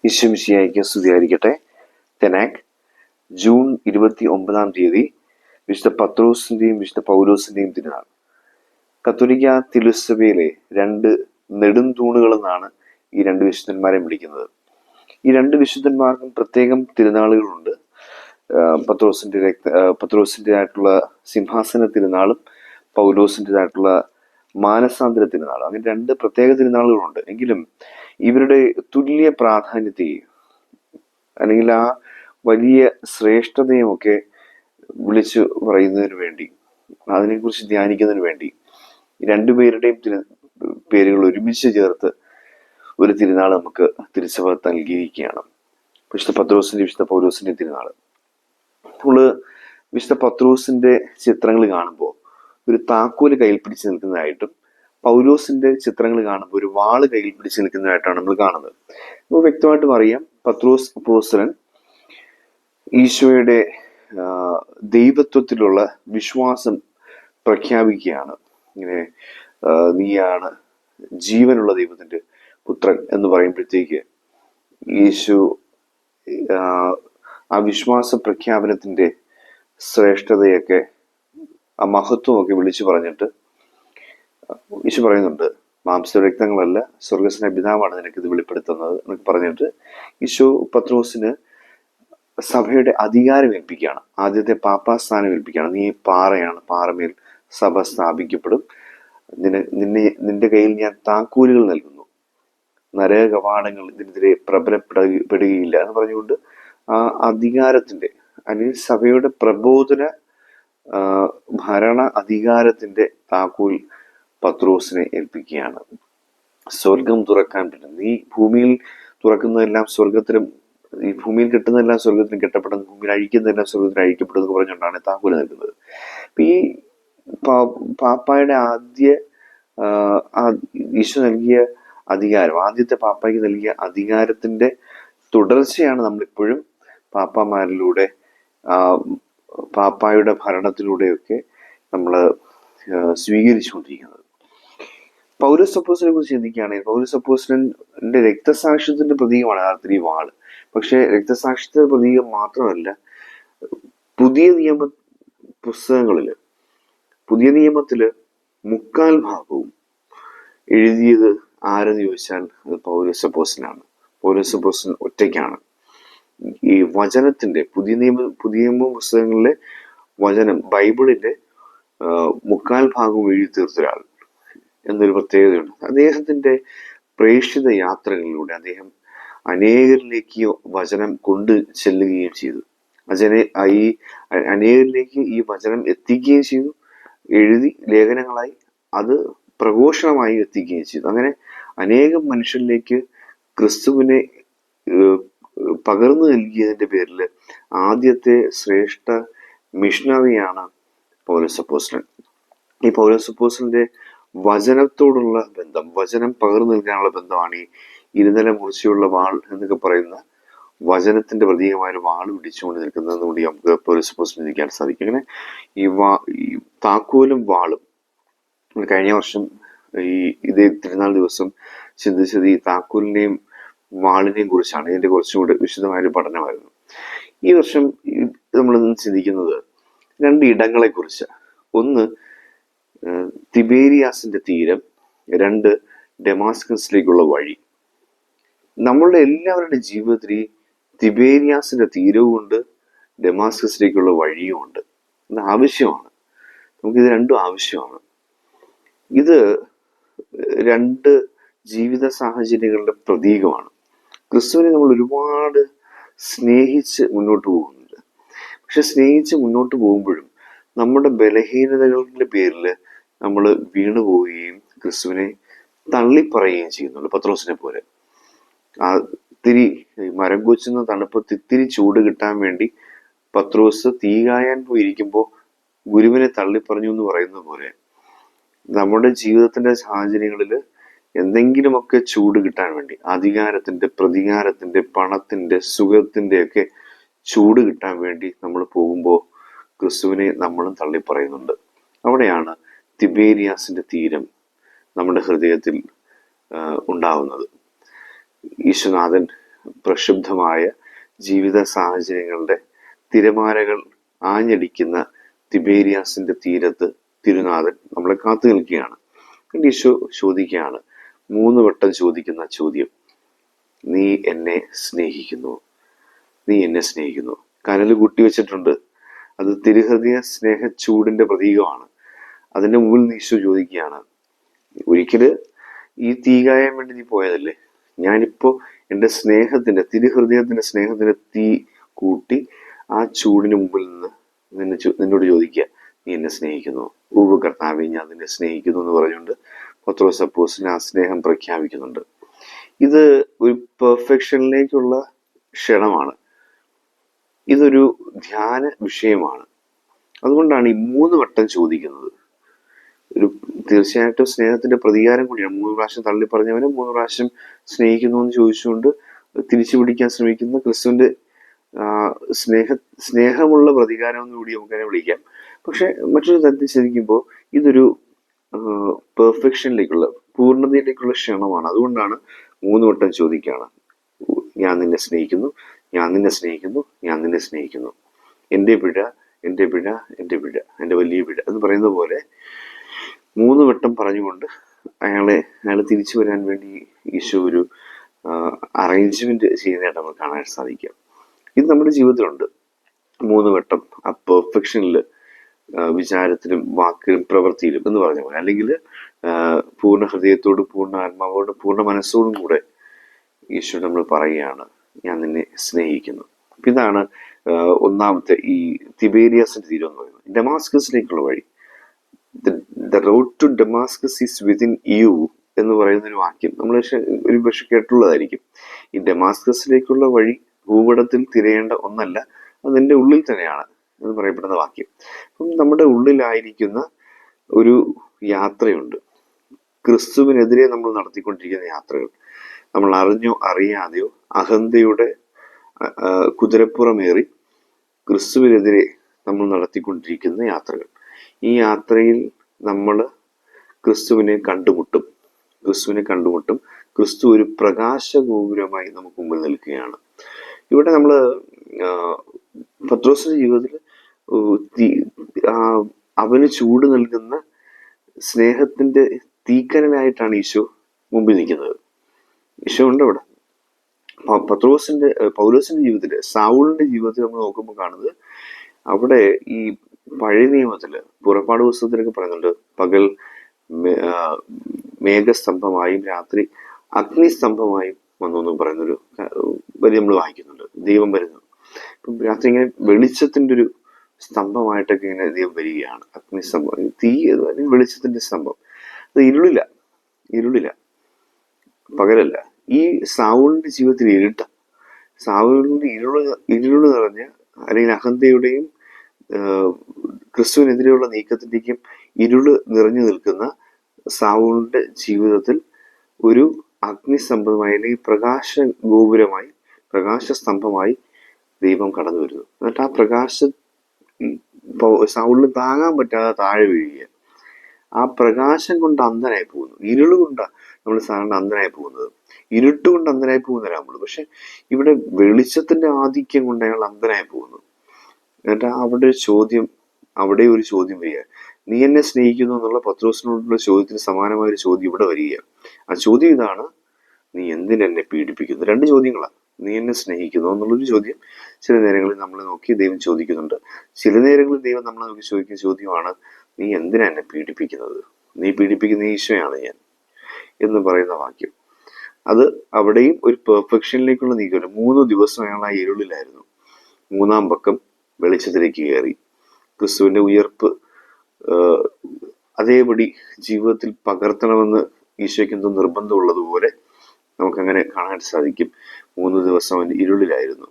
ഈശ്വമിശിഹായ്ക്ക് സ്തുതിയായിരിക്കട്ടെ. തെനാക്ക് ജൂൺ 29 വിശുദ്ധ പത്രോസിന്റെയും വിശുദ്ധ പൗലോസിന്റെയും തിരുനാൾ. കത്തോലിക്ക തിരുസഭയിലെ രണ്ട് നെടുംതൂണുകളെന്നാണ് ഈ രണ്ട് വിശുദ്ധന്മാരെ വിളിക്കുന്നത്. ഈ രണ്ട് വിശുദ്ധന്മാർക്കും പ്രത്യേകം തിരുനാളുകളുണ്ട്. പത്രോസിൻ്റെതായിട്ടുള്ള സിംഹാസന തിരുനാളും പൗലോസിൻ്റെതായിട്ടുള്ള മാനസാന്തര തിരുനാളും, അങ്ങനെ രണ്ട് പ്രത്യേക തിരുനാളുകളുണ്ട്. എങ്കിലും ഇവരുടെ തുല്യ പ്രാധാന്യത്തെയും അല്ലെങ്കിൽ ആ വലിയ ശ്രേഷ്ഠതയുമൊക്കെ വിളിച്ചു പറയുന്നതിന് വേണ്ടി, അതിനെക്കുറിച്ച് ധ്യാനിക്കുന്നതിന് വേണ്ടി രണ്ടുപേരുടെയും പേരുകൾ ഒരുമിച്ച് ചേർത്ത് ഒരു തിരുനാൾ നമുക്ക് തിരുസഭ നൽകിയിരിക്കുകയാണ്. വിശുദ്ധ പത്രോസിന്റെ വിശുദ്ധ പൗലോസിന്റെ തിരുനാൾ. നമ്മള് വിശുദ്ധ പത്രോസിന്റെ ചിത്രങ്ങൾ കാണുമ്പോൾ ഒരു താക്കോല് കയ്യിൽ പിടിച്ച് നിൽക്കുന്നതായിട്ടും പൗലോസിന്റെ ചിത്രങ്ങൾ കാണുമ്പോൾ ഒരു വാള് കയ്യിൽ പിടിച്ച് നിൽക്കുന്നതായിട്ടാണ് നമ്മൾ കാണുന്നത്. നമുക്ക് വ്യക്തമായിട്ടും അറിയാം, പത്രോസ് അപ്പോസ്തലൻ ഈശോയുടെ ദൈവത്വത്തിലുള്ള വിശ്വാസം പ്രഖ്യാപിക്കുകയാണ്. ഇങ്ങനെ നീയാണ് ജീവനുള്ള ദൈവത്തിന്റെ പുത്രൻ എന്ന് പറയുമ്പോഴത്തേക്ക് യേശു ആ വിശ്വാസ പ്രഖ്യാപനത്തിന്റെ ശ്രേഷ്ഠതയൊക്കെ, ആ മഹത്വമൊക്കെ വിളിച്ചു പറഞ്ഞിട്ട് യേശു പറയുന്നുണ്ട്, മാംസരക്തങ്ങളല്ല സ്വർഗസ്വനായ പിതാവാണ് നിനക്കിത് വെളിപ്പെടുത്തുന്നത് എന്നൊക്കെ പറഞ്ഞിട്ട് യേശു പത്രോസിന് സഭയുടെ അധികാരം ഏൽപ്പിക്കുകയാണ്. ആദ്യത്തെ പാപ്പാസ്ഥാനം ഏൽപ്പിക്കുകയാണ്. നീ പാറയാണ്, പാറമേൽ സഭ സ്ഥാപിക്കപ്പെടും, നിന്റെ കയ്യിൽ ഞാൻ താക്കോലുകൾ നൽകുന്നു, നരക കവാടങ്ങൾ ഇതിനെതിരെ പ്രബലപ്പെടുകയില്ല എന്ന് പറഞ്ഞുകൊണ്ട് ആ അധികാരത്തിന്റെ, അല്ലെങ്കിൽ സഭയുടെ പ്രബോധന ഭരണ അധികാരത്തിന്റെ താക്കോൽ പത്രോസിനെ ഏൽപ്പിക്കുകയാണ്. സ്വർഗം തുറക്കാൻ പറ്റും. നീ ഭൂമിയിൽ തുറക്കുന്നതെല്ലാം സ്വർഗത്തിലും, ഈ ഭൂമിയിൽ കെട്ടുന്നതെല്ലാം സ്വർഗത്തിലും കെട്ടപ്പെടുന്നു, ഭൂമിയിൽ അഴിക്കുന്നതെല്ലാം സ്വർഗത്തിൽ അഴിക്കപ്പെടും എന്ന് പറഞ്ഞുകൊണ്ടാണ് താക്കോല് നൽകുന്നത്. അപ്പൊ ഈ പാപ്പായുടെ ഈശോ നൽകിയ അധികാരം, ആദ്യത്തെ പാപ്പായ്ക്ക് നൽകിയ അധികാരത്തിന്റെ തുടർച്ചയാണ് നമ്മളിപ്പോഴും പാപ്പാമാരിലൂടെ, പാപ്പായുടെ ഭരണത്തിലൂടെയൊക്കെ നമ്മൾ സ്വീകരിച്ചുകൊണ്ടിരിക്കുന്നത്. പൗലോസ് അപ്പോസ്തലനെ കുറിച്ച് ചിന്തിക്കുകയാണെങ്കിൽ, പൗലോസ് അപ്പോസ്തലന്റെ രക്തസാക്ഷ്യത്തിന്റെ പ്രതീകമാണ് യഥാർത്ഥത്തിൽ ഈ വാള്. പക്ഷെ രക്തസാക്ഷ്യത്തിന്റെ പ്രതീകം മാത്രമല്ല, പുതിയ നിയമ പുസ്തകങ്ങളില്, പുതിയ നിയമത്തില് 3/4 ഭാഗവും എഴുതിയത് ആരെന്ന് ചോദിച്ചാൽ അത് പൗലോസ് അപ്പോസ്തലനാണ്. പൗലോസ് അപ്പോസ്തലൻ ഒറ്റയ്ക്കാണ് ഈ വചനത്തിന്റെ, പുതിയ നിയമ പുസ്തകങ്ങളിലെ വചനം, ബൈബിളിന്റെ 3/4 ഭാഗവും എഴുതി തീർത്ത ഒരാൾ എന്നൊരു പ്രത്യേകതയുണ്ട്. അദ്ദേഹത്തിന്റെ പ്രേക്ഷിത യാത്രകളിലൂടെ അദ്ദേഹം അനേകരിലേക്ക് വചനം കൊണ്ട് ചെല്ലുകയും ചെയ്തു. ഈ അനേകരിലേക്ക് ഈ വചനം എത്തിക്കുകയും ചെയ്തു. എഴുതി ലേഖനങ്ങളായി അത് പ്രഘോഷണമായി എത്തിക്കുകയും ചെയ്തു. അങ്ങനെ അനേകം മനുഷ്യരിലേക്ക് ക്രിസ്തുവിനെ പകർന്നു നൽകിയതിന്റെ പേരിൽ ആദ്യത്തെ ശ്രേഷ്ഠ മിഷണറിയാണ് പൗലോസ് അപ്പോസ്തലൻ. ഈ പൗലോസ് അപ്പോസ്തലന്റെ വചനത്തോടുള്ള ബന്ധം, വചനം പകർന്നു നൽകാനുള്ള ബന്ധമാണ് ഈ ഇരുനില മൂർച്ചയുള്ള വാൾ എന്നൊക്കെ പറയുന്ന വചനത്തിന്റെ പ്രതീകമായ ഒരു വാൾ പിടിച്ചുകൊണ്ട് നിൽക്കുന്നതെന്ന് കൂടി നമുക്ക് പൗലോസ് അപ്പോസ്തലനെ ചിന്തിക്കാൻ സാധിക്കും. അങ്ങനെ ഈ താക്കോലും വാളും, കഴിഞ്ഞ വർഷം ഇതേ തിരുനാൾ ദിവസം ചിന്തിച്ചത് ഈ താക്കോലിനെയും വാളിനെയും കുറിച്ചാണ്. ഇതിന്റെ കുറച്ചുകൂടെ വിശദമായൊരു പഠനമായിരുന്നു. ഈ വർഷം നമ്മൾ ചിന്തിക്കുന്നത് 2 ഇടങ്ങളെ കുറിച്ച്. ഒന്ന് തിബേരിയാസിന്റെ തീരം, 2 ഡെമാസ്കസിലേക്കുള്ള വഴി. നമ്മളുടെ എല്ലാവരുടെ ജീവിതത്തിൽ തിബേരിയാസിന്റെ തീരവും ഉണ്ട്, ഡെമാസ്കസിലേക്കുള്ള വഴിയും ഉണ്ട്. ഇത് ആവശ്യമാണ്. നമുക്കിത് രണ്ടും ആവശ്യമാണ്. ഇത് 2 ജീവിത സാഹചര്യങ്ങളുടെ പ്രതീകമാണ്. ക്രിസ്തുവിനെ നമ്മൾ ഒരുപാട് സ്നേഹിച്ച് മുന്നോട്ട് പോകുന്നുണ്ട്. പക്ഷെ സ്നേഹിച്ച് മുന്നോട്ട് പോകുമ്പോഴും നമ്മുടെ ബലഹീനതകളുടെ പേരിൽ നമ്മൾ വീണു പോവുകയും ക്രിസ്തുവിനെ തള്ളിപ്പറയുകയും ചെയ്യുന്നുണ്ട്. പത്രോസിനെ പോലെ മരം കൊച്ചുന്ന തണുപ്പത്ത് ഇത്തിരി ചൂട് കിട്ടാൻ വേണ്ടി പത്രോസ് തീ കായാൻ പോയിരിക്കുമ്പോൾ ഗുരുവിനെ തള്ളിപ്പറഞ്ഞു എന്ന് പറയുന്ന പോലെ നമ്മുടെ ജീവിതത്തിന്റെ സാഹചര്യങ്ങളിൽ എന്തെങ്കിലുമൊക്കെ ചൂട് കിട്ടാൻ വേണ്ടി, അധികാരത്തിന്റെ, പ്രതികാരത്തിന്റെ, പണത്തിന്റെ, സുഖത്തിന്റെ ഒക്കെ ചൂട് കിട്ടാൻ വേണ്ടി നമ്മൾ പോകുമ്പോൾ ക്രിസ്തുവിനെ നമ്മളും തള്ളിപ്പറയുന്നുണ്ട്. അവിടെയാണ് തിബേരിയാസിന്റെ തീരം നമ്മുടെ ഹൃദയത്തിൽ ഉണ്ടാവുന്നത്. ഈശ്വനാഥൻ പ്രക്ഷുബ്ധമായ ജീവിത സാഹചര്യങ്ങളുടെ തിരമാലകൾ ആഞ്ഞടിക്കുന്ന തിബേരിയാസിന്റെ തീരത്ത് തിരുനാഥൻ നമ്മളെ കാത്തു നിൽക്കുകയാണ്. ഈശോ ചോദിക്കുകയാണ്, 3 വട്ടം ചോദിക്കുന്ന ചോദ്യം, നീ എന്നെ സ്നേഹിക്കുന്നു? നീ എന്നെ സ്നേഹിക്കുന്നു? കനൽ കൂട്ടിവെച്ചിട്ടുണ്ട്. അത് തിരുഹൃദയ സ്നേഹച്ചൂടിന്റെ പ്രതീകമാണ്. അതിന്റെ മുമ്പിൽ നീ ഈശോ ചോദിക്കുകയാണ്, ഒരിക്കല് ഈ തീ കായാൻ വേണ്ടി നീ പോയതല്ലേ, ഞാനിപ്പോ എൻ്റെ സ്നേഹത്തിന്റെ, തിരുഹൃദയത്തിന്റെ സ്നേഹത്തിന്റെ തീ കൂട്ടി ആ ചൂടിന് മുമ്പിൽ നിന്ന് നിന്നോട് ചോദിക്കുക, നീ എന്നെ സ്നേഹിക്കുന്നു? ഉവ്വ് കർത്താവേ, ഞാൻ നിന്നെ സ്നേഹിക്കുന്നു എന്ന് പറഞ്ഞുകൊണ്ട് പത്രോസ് അപ്പോസ്തലൻ ആ സ്നേഹം പ്രഖ്യാപിക്കുന്നുണ്ട്. ഇത് ഒരു പെർഫെക്ഷനിലേക്കുള്ള ക്ഷണമാണ്. ഇതൊരു ധ്യാന വിഷയമാണ്. അതുകൊണ്ടാണ് ഈ 3 വട്ടം ചോദിക്കുന്നത്. ഒരു തീർച്ചയായിട്ടും സ്നേഹത്തിന്റെ പ്രതികാരം കൂടിയാണ്. 3 പ്രാവശ്യം തള്ളി പറഞ്ഞവനെ 3 പ്രാവശ്യം സ്നേഹിക്കുന്നു എന്ന് ചോദിച്ചുകൊണ്ട് തിരിച്ചു പിടിക്കാൻ ശ്രമിക്കുന്ന ക്രിസ്തുവിന്റെ സ്നേഹമുള്ള പ്രതികാരം എന്നുകൂടി നമുക്കതിനെ വിളിക്കാം. പക്ഷെ മറ്റൊരു തരത്തിൽ ചിന്തിക്കുമ്പോൾ ഇതൊരു പെർഫെക്ഷനിലേക്കുള്ള, പൂർണ്ണതയിലേക്കുള്ള ക്ഷണമാണ്. അതുകൊണ്ടാണ് 3 വട്ടം ചോദിക്കുകയാണ്, ഞാൻ നിന്നെ സ്നേഹിക്കുന്നു, ഞാൻ നിന്നെ സ്നേഹിക്കുന്നു, ഞാൻ നിന്നെ സ്നേഹിക്കുന്നു. എൻ്റെ പിഴ, എൻ്റെ പിഴ, എൻ്റെ പിഴ, എൻ്റെ വലിയ പിഴ എന്ന് പറയുന്ന പോലെ 3 വട്ടം പറഞ്ഞുകൊണ്ട് അയാളെ തിരിച്ചു വരാൻ വേണ്ടി ഈശോ ഒരു അറേഞ്ച്മെന്റ് ചെയ്യുന്നതായിട്ട് നമുക്ക് കാണാൻ സാധിക്കാം. ഇത് നമ്മുടെ ജീവിതത്തിലുണ്ട്. 3 വട്ടം ആ പെർഫെക്ഷനിൽ, വിചാരത്തിലും വാക്കിലും പ്രവൃത്തിയിലും എന്ന് പറഞ്ഞ പോലെ, അല്ലെങ്കിൽ പൂർണ്ണ ഹൃദയത്തോടും പൂർണ്ണ ആത്മാവോടും പൂർണ്ണ മനസ്സോടും കൂടെ ഈശോ നമ്മൾ പറയുകയാണ്, ഞാൻ നിന്നെ സ്നേഹിക്കുന്നു. ഇതാണ് ഒന്നാമത്തെ ഈ തിബേരിയാസിന്റെ തീരം എന്ന് പറയുന്നത്. ഡമാസ്കസിലേക്കുള്ള വഴി, the road to Damascus is within you എന്ന് പറയുന്ന ഒരു വാക്യം നമ്മൾ ഒരു പക്ഷെ കേട്ടുള്ളതായിരിക്കും. ഈ ഡമാസ്കസിലേക്കുള്ള വഴി ഭൂപടത്തിൽ തിരയേണ്ട ഒന്നല്ല, അതിൻ്റെ ഉള്ളിൽ തന്നെയാണ് എന്ന് പറയപ്പെടുന്ന വാക്യം. അപ്പം നമ്മുടെ ഉള്ളിലായിരിക്കുന്ന ഒരു യാത്രയുണ്ട്, ക്രിസ്തുവിനെതിരെ നമ്മൾ നടത്തിക്കൊണ്ടിരിക്കുന്ന യാത്രകൾ. നമ്മൾ അറിഞ്ഞോ അറിയാതെയോ അഹന്തയുടെ കുതിരപ്പുറമേറി ക്രിസ്തുവിനെതിരെ നമ്മൾ നടത്തിക്കൊണ്ടിരിക്കുന്ന യാത്രകൾ. ഈ യാത്രയിൽ നമ്മൾ ക്രിസ്തുവിനെ കണ്ടുമുട്ടും. ക്രിസ്തു ഒരു പ്രകാശഗോപുരമായി നമുക്ക് മുമ്പിൽ നിൽക്കുകയാണ്. ഇവിടെ നമ്മൾ പത്രോസിന്റെ ജീവിതത്തിൽ അവന് ചൂട് നൽകുന്ന സ്നേഹത്തിന്റെ തീക്കനലായിട്ടാണ് ഈശോ മുമ്പിൽ നിൽക്കുന്നത്. ഈശോ ഉണ്ട് അവിടെ. പൗലോസിന്റെ ജീവിതത്തില്, സാവൂളിന്റെ ജീവിതത്തിൽ നമ്മൾ നോക്കുമ്പോൾ കാണുന്നത്, അവിടെ ഈ പഴയ നിയമത്തില് പുറപ്പാട് പുസ്തകത്തിലൊക്കെ പറയുന്നുണ്ട്, പകൽ മേഘസ്തംഭമായും രാത്രി അഗ്നിസ്തംഭമായും വന്നു എന്ന് പറയുന്നൊരു വരി നമ്മൾ വായിക്കുന്നുണ്ട്. ദൈവം വരുന്നു. ഇപ്പം രാത്രി ഇങ്ങനെ വെളിച്ചത്തിന്റെ ഒരു സ്തംഭമായിട്ടൊക്കെ ഇങ്ങനെ ദൈവം വരികയാണ്. അഗ്നിസ്തംഭം, തീ, വെളിച്ചത്തിന്റെ സ്തംഭം. അത് ഇരുളില, പകലല്ല. ഈ സാവൂളിന്റെ ജീവിതത്തിൽ ഇരുട്ട. സാവൂളിന്റെ ഇരുള് നിറഞ്ഞ, അല്ലെങ്കിൽ അഹന്തയുടെയും ക്രിസ്തുവിനെതിരെയുള്ള നീക്കത്തിന്റെയും ഇരുള് നിറഞ്ഞു നിൽക്കുന്ന സാവൂളിന്റെ ജീവിതത്തിൽ ഒരു അഗ്നിസ്തംഭമായി, അല്ലെങ്കിൽ പ്രകാശ ഗോപുരമായി, പ്രകാശസ്തംഭമായി ദൈവം കടന്നു വരുന്നു. എന്നിട്ട് ആ പ്രകാശം സൗണ്ടിന് താങ്ങാൻ പറ്റാതെ താഴെ വീഴുക. ആ പ്രകാശം കൊണ്ട് അന്ധനായി പോകുന്നു. ഇരുള് കൊണ്ടാണ് നമ്മൾ സാധാരണ അന്ധനായി പോകുന്നത്, ഇരുട്ട് കൊണ്ട് അന്ധനായി പോകുന്നവരാ നമ്മൾ. പക്ഷെ ഇവിടെ വെളിച്ചത്തിന്റെ ആധിക്യം കൊണ്ട് അയാൾ അന്ധനായി പോകുന്നു. എന്നിട്ട് അവിടെ ഒരു ചോദ്യം വരിക, നീ എന്നെ സ്നേഹിക്കുന്നു എന്നുള്ള പത്രോസിനോടുള്ള ചോദ്യത്തിന് സമാനമായ ഒരു ചോദ്യം ഇവിടെ വരിക. ആ ചോദ്യം ഇതാണ്, നീ എന്തിനെന്നെ പീഡിപ്പിക്കുന്നു? 2 ചോദ്യങ്ങളാണ്. നീ എന്നെ സ്നേഹിക്കുന്നു എന്നുള്ളൊരു ചോദ്യം ചില നേരങ്ങളിൽ നമ്മളെ നോക്കി ദൈവം ചോദിക്കുന്നുണ്ട്. ചില നേരങ്ങളിൽ ദൈവം നമ്മളെ നോക്കി ചോദിക്കുന്ന ചോദ്യമാണ്, നീ എന്തിനാ എന്നെ പീഡിപ്പിക്കുന്നത്? നീ പീഡിപ്പിക്കുന്ന ഈശോയാണ് ഞാൻ എന്ന് പറയുന്ന വാക്യം. അത് അവിടെയും ഒരു പെർഫെക്ഷനിലേക്കുള്ള നീക്കമല്ല. 3 ദിവസം അയാൾ ആ ഇരുളിലായിരുന്നു. 3-ാം പക്കം വെളിച്ചത്തിലേക്ക് കയറി. ക്രിസ്തുവിന്റെ ഉയർപ്പ് അതേപടി ജീവിതത്തിൽ പകർത്തണമെന്ന് ഈശോയ്ക്ക് എന്തോ നിർബന്ധമുള്ളതുപോലെ നമുക്കങ്ങനെ കാണാൻ സാധിക്കും. 3 ദിവസം അവൻ ഇരുളിലായിരുന്നു,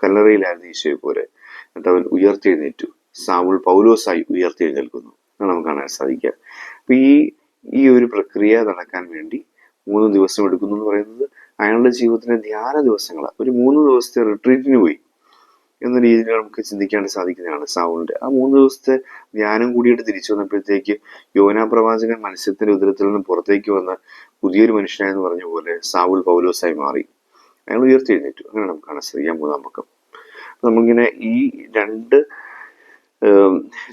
കല്ലറയിലായിരുന്നു ഈശോയെ പോലെ. എന്നിട്ട് അവൻ ഉയർത്തെഴുന്നേറ്റു. സാവൂൾ പൗലോസായി ഉയർത്തെഴുന്നേൽക്കുന്നു എന്നാണ് നമുക്ക് കാണാൻ സാധിക്കുക. അപ്പൊ ഈ ഒരു പ്രക്രിയ നടക്കാൻ വേണ്ടി 3 ദിവസം എടുക്കുന്നു എന്ന് പറയുന്നത് അയാളുടെ ജീവിതത്തിലെ ധ്യാന ദിവസങ്ങളാണ്. ഒരു 3 ദിവസത്തെ റിട്രീറ്റിന് പോയി എന്ന രീതിയിൽ നമുക്ക് ചിന്തിക്കാൻ സാധിക്കുന്നതാണ് സാവൂളിന്റെ. ആ 3 ദിവസത്തെ ധ്യാനം കൂടിയിട്ട് തിരിച്ചു വന്നപ്പോഴത്തേക്ക് യോനാ പ്രവാചകൻ മത്സ്യത്തിന്റെ ഉദരത്തിൽ നിന്ന് പുറത്തേക്ക് വന്ന പുതിയൊരു മനുഷ്യനായെന്ന് പറഞ്ഞ പോലെ സാവൂൾ പൗലോസായി മാറി. അയാൾ ഉയർത്തെഴുന്നേറ്റു. അങ്ങനെ നമുക്ക് കാണാൻ സാധിക്കാം. 3-ാം പക്കം നമ്മളിങ്ങനെ ഈ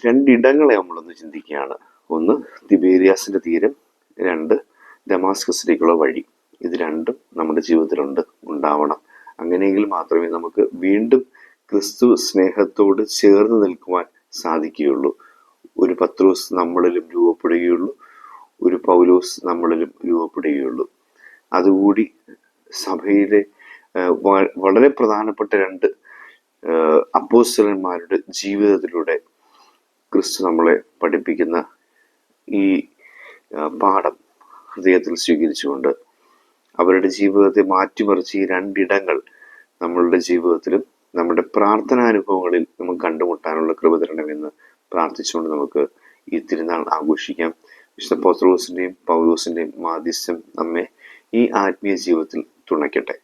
രണ്ടിടങ്ങളെ നമ്മളൊന്ന് ചിന്തിക്കുകയാണ്. ഒന്ന് തിബേരിയാസിന്റെ തീരം, 2 ദമാസ്കസിലേക്കുള്ള വഴി. ഇത് രണ്ടും നമ്മുടെ ജീവിതത്തിലുണ്ട്, ഉണ്ടാവണം. അങ്ങനെയെങ്കിൽ മാത്രമേ നമുക്ക് വീണ്ടും ക്രിസ്തു സ്നേഹത്തോട് ചേർന്ന് നിൽക്കുവാൻ സാധിക്കുകയുള്ളൂ. ഒരു പത്രോസ് നമ്മളിലും രൂപപ്പെടുകയുള്ളൂ, ഒരു പൗലോസ് നമ്മളിലും രൂപപ്പെടുകയുള്ളൂ. അതുകൂടി സഭയിലെ വളരെ പ്രധാനപ്പെട്ട 2 അപ്പോസ്തലന്മാരുടെ ജീവിതത്തിലൂടെ ക്രിസ്തു നമ്മളെ പഠിപ്പിക്കുന്ന ഈ പാഠം ഹൃദയത്തിൽ സ്വീകരിച്ചുകൊണ്ട് അവരുടെ ജീവിതത്തെ മാറ്റിമറിച്ച് ഈ 2 ഇടങ്ങൾ നമ്മളുടെ ജീവിതത്തിലും നമ്മുടെ പ്രാർത്ഥനാനുഭവങ്ങളിൽ നമുക്ക് കണ്ടുമുട്ടാനുള്ള കൃപ തരണമെന്ന് പ്രാർത്ഥിച്ചുകൊണ്ട് നമുക്ക് ഈ തിരുനാൾ ആഘോഷിക്കാം. വിശുദ്ധ പത്രോസിന്റെയും പൗലോസിന്റെയും മാധ്യസ്ഥ്യം നമ്മെ ഈ ആത്മീയ ജീവിതത്തിൽ തുണയ്ക്കട്ടെ.